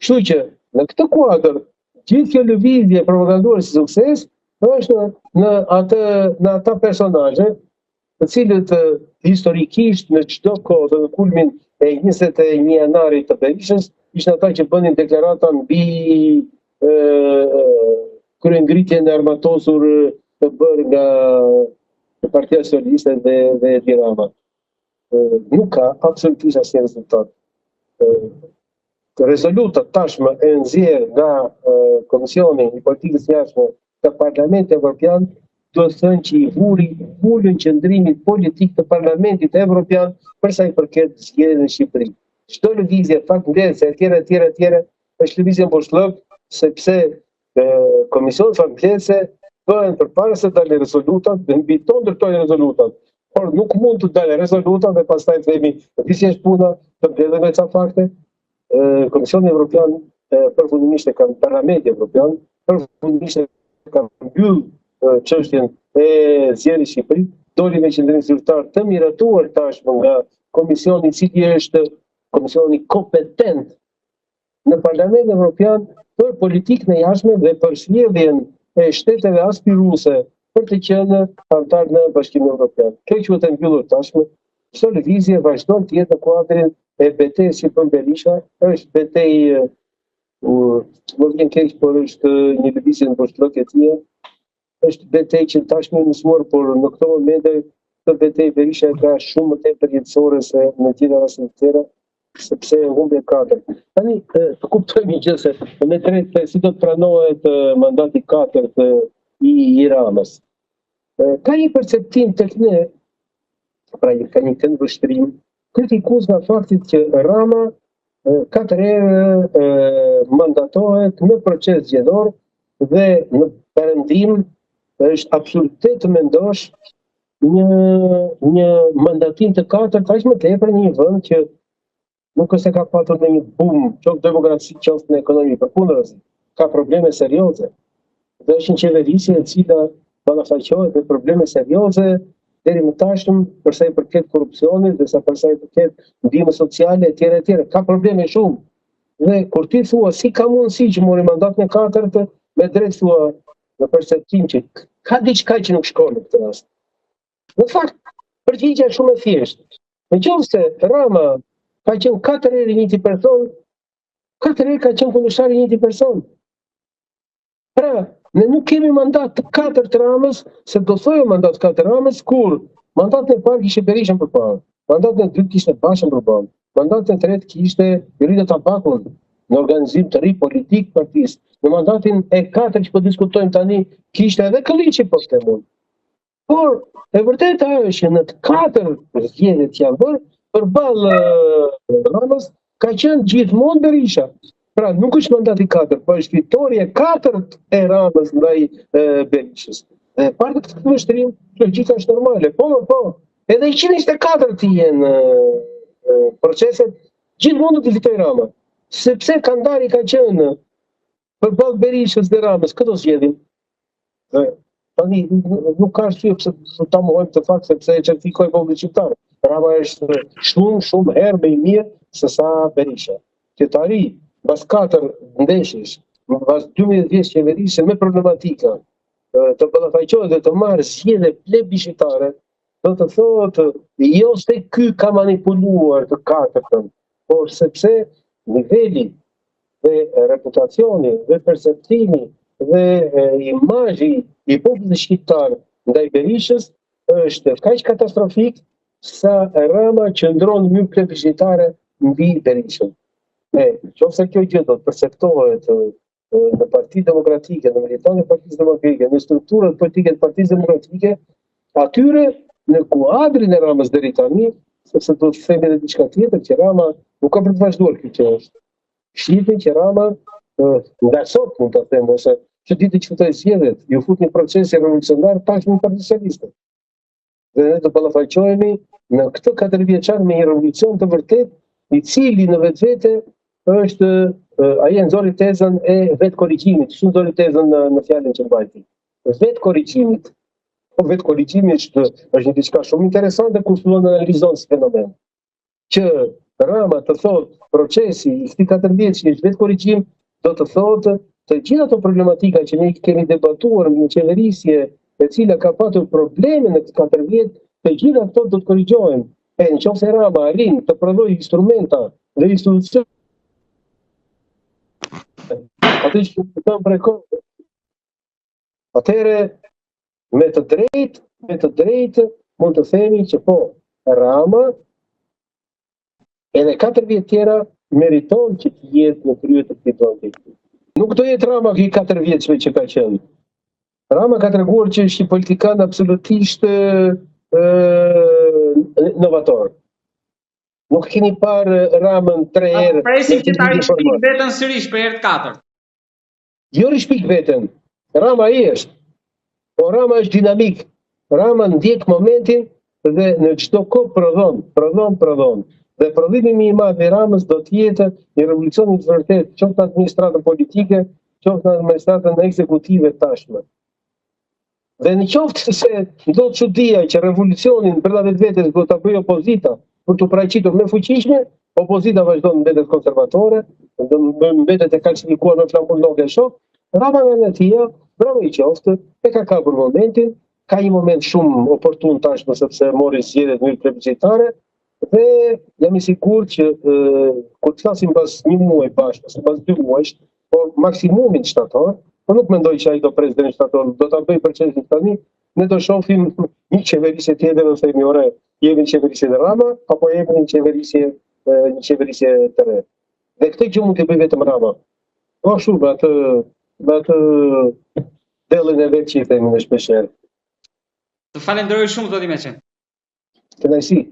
Kështu që në këtë kuadër, gjithë kjo lëvizje propaganduar si sukses është në ata personazhe të cilët historikisht në çdo kohë dhe në kulmin e 21 janarit të Berishës ishin ata që bënin deklarata mbi kryengritjen e armatosur të bërë nga Partia Socialiste dhe Edi Rama. Nuk ka absolutisht asnjë rezultat. Rezolutat tashmë e nxjerr nga Komisioni i Politikës së Jashtme të Parlamentit Evropian do të thënë që i vulën qëndrimit politik të Parlamentit Evropian për sa i përket zgjedhjeve në Shqipëri. Çdo lëvizje faktndese etj. Është lëvizje mboshllëk, sepse Komisioni faktndese bëhen përpara se dalë rezolutat dhe mbi to ndërtojnë rezolutat. Por nuk mund të dalë rezolutat dhe pastaj themi di si është puna, të mbledhën me ca fakte. Komisioni Evropian përfundimisht e kanë Parlamenti Evropian përfundimisht e kanë mbyllë çështjen e zgjedhjeve në Shqipëri, doli me qendrim zyrtar të miratuar tashmë nga komisioni i cili është komisioni kompetent në Parlamentin Evropian për politikën e jashtme dhe për sjelljen e shteteve aspiruese për të qenë antar në Bashkimin Evropian. Kjo quhet e mbyllur tashmë. Çdo lëvizje vazhdon të jetë në kuadrin e betejës që bën Berisha, është betejë më vjen keq, por është një lëvizje në mboshllëk e tij. Është betejë që tashmë e mësuar, por në këto momente këtë betejë Berisha e ka shumë më tepër jetësore se në tjera raste të tjera, sepse humbi 4. Tani të kuptojmë gjë se me tretë si do të pranohet mandati 4 i Ramës. Ka një perceptim tek ne, pra ka një këndvështrim kritikues nga fakti që Rama 4 herë mandatohet në proces zgjedhor dhe në perëndim është absurditet të mendosh një mandatim të 4 aq më tepër në një vend që nuk është se ka patur në një boom, qoftë demokraci, qoftë në ekonomi, përkundërzi, ka probleme serioze. Dhe është një qeverisje e cila ballafaqohet me probleme serioze deri më tashmë për sa i përket korrupsionit dhe për sa i përket ndihmës sociale etj. Ka probleme shumë. Dhe kur ti thua si ka mundësi që mori mandatin e 4 me drejt thua në perceptim që ka diçka që nuk shkon në këtë rast. Në fakt, përgjigjja është shumë e thjeshtë. Nëse Rama ka qenë 4 herë i njëjti person, 4 herë ka qenë kundërshtar i njëjti person. Pra, ne nuk kemi mandat të 4 të Ramës, se do thojë mandat 4 Ramës, kur mandatin e parë kishte Berishën përpara, mandatin e dytë kishte Bashën përpara, mandatin e tretë kishte Yllia Tabakun në organizim të ri politik partisë. Në mandatin e 4 që po diskutojmë tani kishte edhe Kolliçi po them. Por e vërteta është që në të 4 zgjedhjet që janë bërë përballë Ramës ka qenë gjithmonë Berisha. Pra nuk është mandati 4, por është fitoria 4 e Ramës ndaj Berishës. Dhe parë këtë vështrim, logjika është normale. Po. Edhe 124 të jenë proceset, gjithmonë do të fitojë Rama. Sepse Kandari ka qenë përballë Berishës dhe Ramës këto zgjedhje. Tani nuk ka arsye pse ta mohojmë të fakt sepse e certifikoi populli shqiptar. Rama është shumë herë më i mirë se sa Berisha. Qytetari pas 4 ndeshjesh, pas 12 vjeç qeverisje me problematika, të ballafaqohet dhe të marrë zgjedhje plebiscitare, do të thotë jo se ky ka manipuluar të 4-tën, por sepse niveli dhe reputacioni dhe perceptimi dhe imazhi i popullit shqiptar ndaj Berishës është kaq katastrofik sa Rama qëndron në mënyrë plebiscitare mbi Berishën. Qofse kjo gjë do të perceptohet në Partitë Demokratike, në militantët e Partisë Demokratike, në strukturat politike të Partisë Demokratike, atyre në kuadrin e Ramës deri tani, sepse do të themi edhe diçka tjetër, që Rama nuk ka për të vazhduar kjo që është. Shqipen që Rama nga sot mund të them, ose që ditë që fitoi zgjedhjet, ju fut një proces revolucionar tashmë në Partinë Socialiste. Dhe ne do ballafaqohemi në këtë 4 vjeçar me një revolucion të vërtet, i cili në vetvete është ai e nxori tezën e vetë korrigjimit, shumë nxori tezën në fjalën që mbajti. Vetë korrigjimit. Po vetë korrigjimi është një diçka shumë interesante kur fillon të analizon si fenomen. Që Rama të thotë procesi i këtij 4 vjeçi është vetë korrigjim, do të thotë të gjitha ato problematika që ne kemi debatuar në qeverisje, e cila ka patur probleme në këtë 4 vjet, të gjitha ato do të korrigjohen. E nëse Rama arrin të prodhojë instrumenta dhe institucione atë që të prekon. Atëherë me të drejtë mund të themi që po, Rama edhe 4 vjet tjera meriton që të jetë në krye të këtij projekti. Nuk do jetë Rama këto 4 vjeçme që ka qenë. Rama ka treguar që është një politikan absolutisht inovator. Nuk keni parë Ramën 3 herë. Presim që ta rishpik veten sërish për herë të katërt. Jo rishpik veten. Rama i është. Po Rama është dinamik. Rama ndjek momentin dhe në çdo kohë prodhon. Dhe prodhimi më i madh i Ramës do të jetë një revolucion i vërtetë, qoftë në administratën politike, qoftë në administratën ekzekutive tashme. Dhe në qoftë se ndodh çudia që revolucionin brenda vetvetes do ta bëjë opozita për të paraqitur me fuqishme, opozita vazhdon mbetet konservatore, do mbetet e kalcifikuar në flamurloke shok. Rama në tia, bravo i qoftë, e ka kapur momentin, ka një moment shumë oportun tashmë sepse mori zgjedhjet në mënyrë plebiscitare. Dhe jam i sigurt që kur të flasim pas 1 muaj bashkë, ose pas 2 muajsh, por maksimumin shtator, po nuk mendoj që ai do pres deri në shtator, do ta bëj procesin tani, ne do shohim një qeverisje tjetër ose themi ore, jemi në qeverisje të Rama, apo jemi në qeverisje të re. Dhe këtë gjë mund të bëj vetëm Rama. Po ashtu me atë dellën e vet që i themi në shpeshherë. Të falenderoj shumë zoti Meçen. Kënaqësi.